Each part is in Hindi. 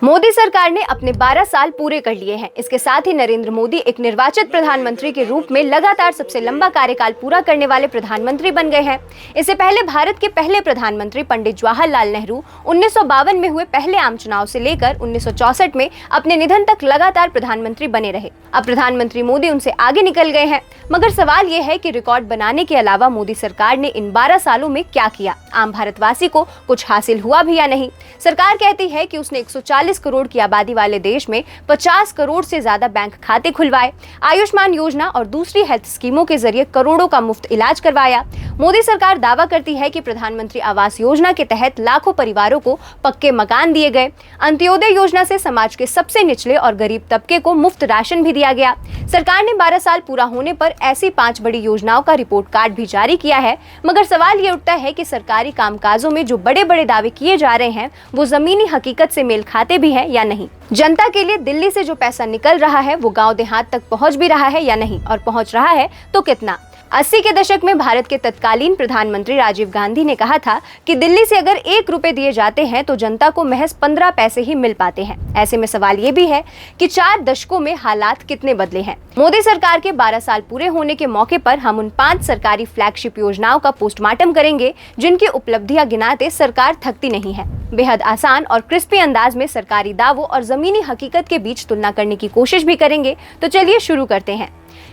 मोदी सरकार ने अपने 12 साल पूरे कर लिए हैं। इसके साथ ही नरेंद्र मोदी एक निर्वाचित प्रधानमंत्री के रूप में लगातार सबसे लंबा कार्यकाल पूरा करने वाले प्रधानमंत्री बन गए हैं। इससे पहले भारत के पहले प्रधानमंत्री पंडित जवाहरलाल नेहरू 1952 में हुए पहले आम चुनाव से लेकर 1964 में अपने निधन तक लगातार प्रधानमंत्री बने रहे। अब प्रधानमंत्री मोदी उनसे आगे निकल गए हैं, मगर सवाल ये है कि रिकॉर्ड बनाने के अलावा मोदी सरकार ने इन 12 सालों में क्या किया, आम भारतवासी को कुछ हासिल हुआ भी या नहीं। सरकार कहती है कि उसने 140 करोड़ की आबादी वाले देश में 50 करोड़ से ज्यादा बैंक खाते खुलवाए, आयुष्मान योजना और दूसरी हेल्थ स्कीमों के जरिए करोड़ों का मुफ्त इलाज करवाया। मोदी सरकार दावा करती है कि प्रधानमंत्री आवास योजना के तहत लाखों परिवारों को पक्के मकान दिए गए। अंत्योदय योजना से समाज के सबसे निचले और गरीब तबके को मुफ्त राशन भी दिया गया। सरकार ने 12 साल पूरा होने पर ऐसी 5 बड़ी योजनाओं का रिपोर्ट कार्ड भी जारी किया है, मगर सवाल ये उठता है कि सरकारी कामकाजों में जो बड़े बड़े दावे किए जा रहे हैं वो जमीनी हकीकत से मेल खाते भी हैं या नहीं। जनता के लिए दिल्ली से जो पैसा निकल रहा है वो गांव देहात तक पहुंच भी रहा है या नहीं, और पहुंच रहा है तो कितना। 80 के दशक में भारत के तत्कालीन प्रधानमंत्री राजीव गांधी ने कहा था कि दिल्ली से अगर 1 रुपए दिए जाते हैं तो जनता को महज 15 पैसे ही मिल पाते हैं। ऐसे में सवाल ये भी है कि 4 दशकों में हालात कितने बदले हैं। मोदी सरकार के 12 साल पूरे होने के मौके पर हम उन 5 सरकारी फ्लैगशिप योजनाओं का पोस्टमार्टम करेंगे जिनकी उपलब्धियां गिनाते सरकार थकती नहीं है। बेहद आसान और क्रिस्पी अंदाज में सरकारी दावों और जमीनी हकीकत के बीच तुलना करने की कोशिश भी करेंगे। तो चलिए शुरू करते हैं।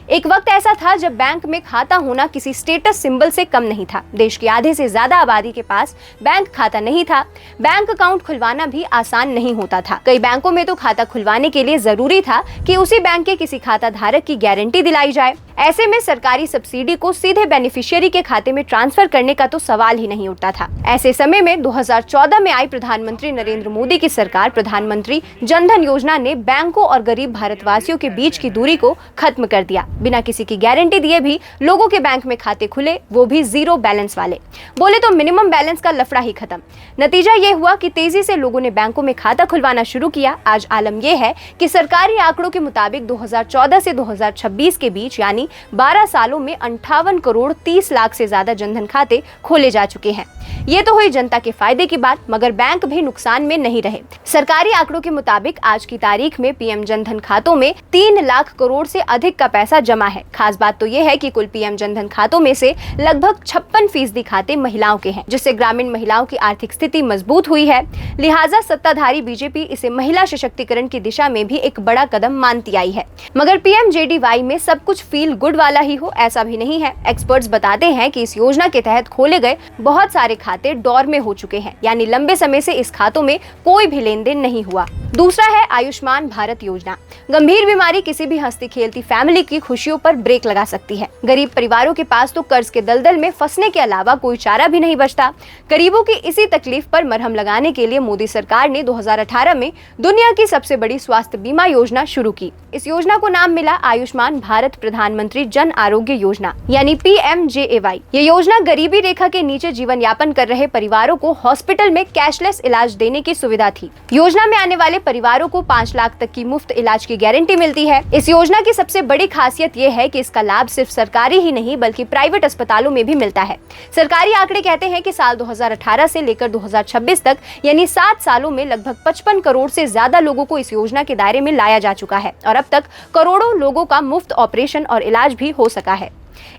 एक वक्त ऐसा था जब बैंक में खाता होना किसी स्टेटस सिंबल से कम नहीं था। देश की आधे से ज्यादा आबादी के पास बैंक खाता नहीं था। बैंक अकाउंट खुलवाना भी आसान नहीं होता था। कई बैंकों में तो खाता खुलवाने के लिए जरूरी था कि उसी बैंक के किसी खाता धारक की गारंटी दिलाई जाए। ऐसे में सरकारी सब्सिडी को सीधे बेनिफिशियरी के खाते में ट्रांसफर करने का तो सवाल ही नहीं उठता था। ऐसे समय में 2014 में आई प्रधानमंत्री नरेंद्र मोदी की सरकार प्रधानमंत्री जनधन योजना ने बैंकों और गरीब भारतवासियों के बीच की दूरी को खत्म कर दिया। बिना किसी की गारंटी दिए भी लोगों के बैंक में खाते खुले, वो भी 0 बैलेंस वाले। बोले तो मिनिमम बैलेंस का लफड़ा ही खत्म। नतीजा ये हुआ कि तेजी से लोगों ने बैंकों में खाता खुलवाना शुरू किया। आज आलम यह है कि सरकारी आंकड़ों के मुताबिक 2014 से 2026 के बीच यानी 12 सालों में 58 करोड़ 30 लाख से ज्यादा जनधन खाते खोले जा चुके हैं। ये तो हुई जनता के फायदे की बात, मगर बैंक भी नुकसान में नहीं रहे। सरकारी आंकड़ों के मुताबिक आज की तारीख में पीएम जनधन खातों में 3 लाख करोड़ से अधिक का पैसा जमा है। खास बात तो ये है कि कुल पीएम जनधन खातों में से लगभग 56% खाते महिलाओं के हैं, जिससे ग्रामीण महिलाओं की आर्थिक स्थिति मजबूत हुई है। लिहाजा सत्ताधारी बीजेपी इसे महिला सशक्तिकरण की दिशा में भी एक बड़ा कदम मानती आई है। मगर पीएमजेडीवाई में सब कुछ फील गुड वाला ही हो, ऐसा भी नहीं है। एक्सपर्ट्स बताते हैं कि इस योजना के तहत खोले गए बहुत सारे खाते डॉर्मे हो चुके हैं, यानी लंबे समय से इस खातों में कोई भी लेन देन नहीं हुआ। दूसरा है आयुष्मान भारत योजना। गंभीर बीमारी किसी भी हंसती खेलती फैमिली की खुशियों पर ब्रेक लगा सकती है। गरीब परिवारों के पास तो कर्ज के दलदल में फंसने के अलावा कोई चारा भी नहीं बचता। गरीबों की इसी तकलीफ पर मरहम लगाने के लिए मोदी सरकार ने 2018 में दुनिया की सबसे बड़ी स्वास्थ्य बीमा योजना शुरू की। इस योजना को नाम मिला आयुष्मान भारत प्रधानमंत्री जन आरोग्य योजना यानी PMJAY। ये योजना गरीबी रेखा के नीचे जीवन यापन कर रहे परिवारों को हॉस्पिटल में कैशलेस इलाज देने की सुविधा थी। योजना में आने वाले परिवारों को 5 लाख तक की मुफ्त इलाज की गारंटी मिलती है। इस योजना की सबसे बड़ी खासियत ये है कि इसका लाभ सिर्फ सरकारी ही नहीं बल्कि प्राइवेट अस्पतालों में भी मिलता है। सरकारी आंकड़े कहते हैं कि साल 2018 से लेकर 2026 तक यानी 7 सालों में लगभग 55 करोड़ से ज्यादा लोगों को इस योजना के दायरे में लाया जा चुका है और अब तक करोड़ों लोगों का मुफ्त ऑपरेशन और इलाज भी हो सका है।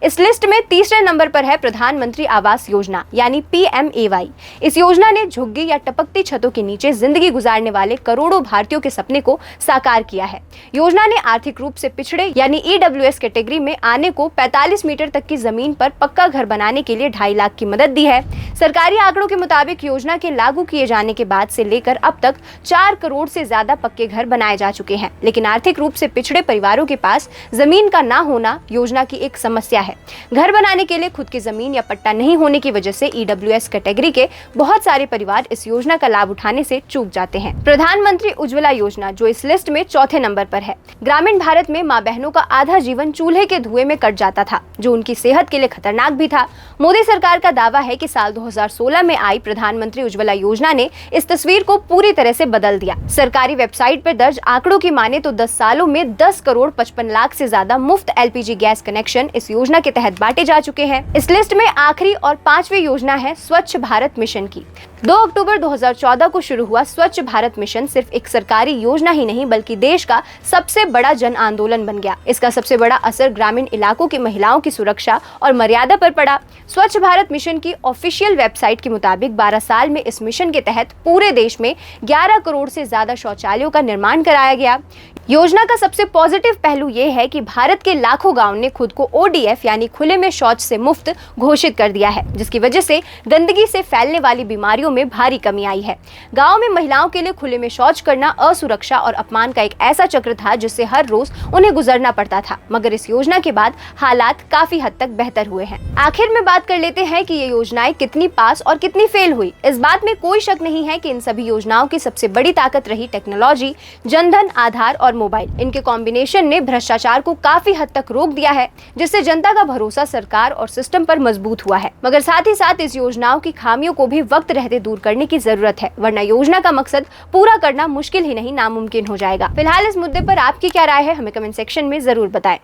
इस लिस्ट में तीसरे नंबर पर है प्रधानमंत्री आवास योजना यानी PMAY। इस योजना ने झुग्गी या टपकती छतों के नीचे जिंदगी गुजारने वाले करोड़ों भारतीयों के सपने को साकार किया है। योजना ने आर्थिक रूप से पिछड़े यानी EWS कैटेगरी में आने को 45 मीटर तक की जमीन पर पक्का घर बनाने के लिए 2.5 लाख की मदद दी है। सरकारी आंकड़ों के मुताबिक योजना के लागू किए जाने के बाद से लेकर अब तक 4 करोड़ से ज्यादा पक्के घर बनाए जा चुके हैं, लेकिन आर्थिक रूप से पिछड़े परिवारों के पास जमीन का ना होना योजना की एक समस्या है। घर बनाने के लिए खुद की जमीन या पट्टा नहीं होने की वजह से EWS कैटेगरी के बहुत सारे परिवार इस योजना का लाभ उठाने से चूक जाते हैं। प्रधानमंत्री उज्ज्वला योजना जो इस लिस्ट में चौथे नंबर पर है। ग्रामीण भारत में माँ बहनों का आधा जीवन चूल्हे के धुएं में कट जाता था, जो उनकी सेहत के लिए खतरनाक भी था। मोदी सरकार का दावा है कि साल 2016 में आई प्रधानमंत्री उज्ज्वला योजना ने इस तस्वीर को पूरी तरह से बदल दिया। सरकारी वेबसाइट पर दर्ज आंकड़ों की माने तो 10 सालों में 10 करोड़ 55 लाख से ज्यादा मुफ्त LPG गैस कनेक्शन इस योजना के तहत बांटे जा चुके हैं। इस लिस्ट में आखिरी और 5वीं योजना है स्वच्छ भारत मिशन की। 2 अक्टूबर 2014 को शुरू हुआ स्वच्छ भारत मिशन सिर्फ एक सरकारी योजना ही नहीं बल्कि देश का सबसे बड़ा जन आंदोलन बन गया। इसका सबसे बड़ा असर ग्रामीण इलाकों की महिलाओं की सुरक्षा और मर्यादा पर पड़ा। स्वच्छ भारत मिशन की ऑफिशियल वेबसाइट के मुताबिक 12 साल में इस मिशन के तहत पूरे देश में 11 करोड़ से ज्यादा शौचालयों का निर्माण कराया गया। योजना का सबसे पॉजिटिव पहलू ये है कि भारत के लाखों गांव ने खुद को ODF यानी खुले में शौच से मुक्त घोषित कर दिया है, जिसकी वजह से गंदगी से फैलने वाली बीमारियों में भारी कमी आई है। गांव में महिलाओं के लिए खुले में शौच करना असुरक्षा और अपमान का एक ऐसा चक्र था जिससे हर रोज उन्हें गुजरना पड़ता था, मगर इस योजना के बाद हालात काफी हद तक बेहतर हुए हैं। आखिर में बात कर लेते हैं कि ये योजनाएं कितनी पास और कितनी फेल हुई। इस बात में कोई शक नहीं है कि इन सभी योजनाओं की सबसे बड़ी ताकत रही टेक्नोलॉजी, जनधन, आधार और मोबाइल। इनके कॉम्बिनेशन ने भ्रष्टाचार को काफी हद तक रोक दिया है, जिससे जनता का भरोसा सरकार और सिस्टम पर मजबूत हुआ है। मगर साथ ही साथ इस योजनाओं की खामियों को भी वक्त रहते दूर करने की जरूरत है, वरना योजना का मकसद पूरा करना मुश्किल ही नहीं नामुमकिन हो जाएगा। फिलहाल इस मुद्दे पर आपकी क्या राय है, हमें कमेंट सेक्शन में जरूर बताएं।